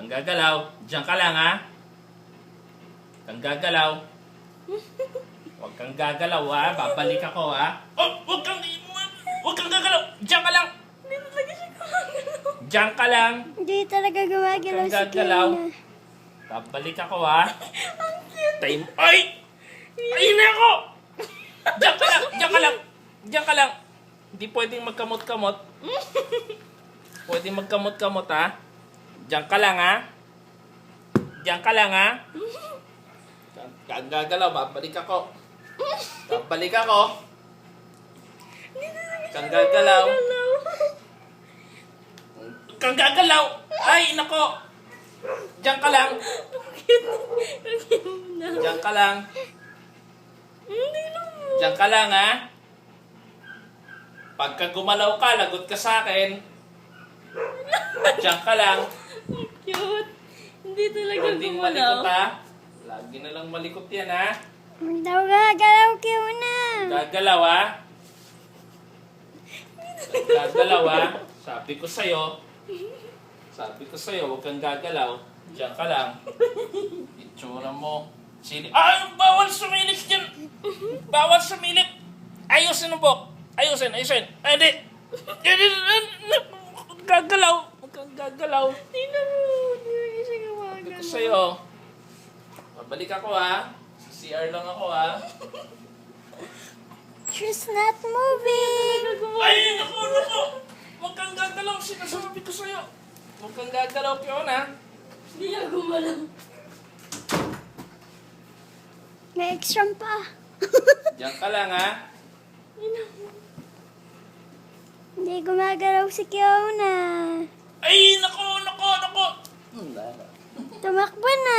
Kang gagalaw. Diyan ka lang, ha? Kang gagalaw. Huwag kang gagalaw, ha? Babalik ako, ha? Oh, huwag kang gagalaw. Diyan ka lang. Hindi talaga siya gumagalaw. Diyan ka lang. Hindi talaga gumagalaw Kang si gagalaw. Kiona. Babalik ako, ha? Time. Ay! Ay na ako! Diyan ka lang. Diyan ka lang. Diyan ka lang. Hindi pwedeng magkamot-kamot. Pwedeng magkamot-kamot, ha? Diyan ka lang, ha? Diyan ka lang, ha? Kang gagalaw, babalik ako. Babalik ako. Kang gagalaw. Kang gagalaw. Ay, nako. Diyan ka lang. Diyan ka lang. Hindi naman. Diyan ka lang, ha? Pagka gumalaw ka, lagot ka sa akin. Diyan ka lang. Cute. Hindi talaga Pwedeng malikot, gumalaw. ha? Lagi na lang malikot yan, ha? Huwag daw gagalaw, Kiona. Gagalaw, ha? Gagalaw, ha? Sabi ko sa'yo, huwag kang gagalaw. Diyan ka lang. Itsura mo. Ay, bawal sumilip dyan! Bawal sumilip! Ayusin ang buhok! Ayusin! Ay, hindi! Gagalaw! Huwag kang gagalaw. Hindi naman. Hindi talaga siya Sabi gumagalaw. ko sa'yo, babalik ako, ha? Sa CR lang ako, ha? She's not moving. Ay, naku! Huwag kang gagalaw! Sinasabi ko sa'yo! Huwag kang gagalaw, Fiona! Hindi niya gumalaw. May extra pa. Diyan ka lang, ha? Hindi naman. Hindi gumagalaw si Kiona. Ay, naku! Tumakbo na.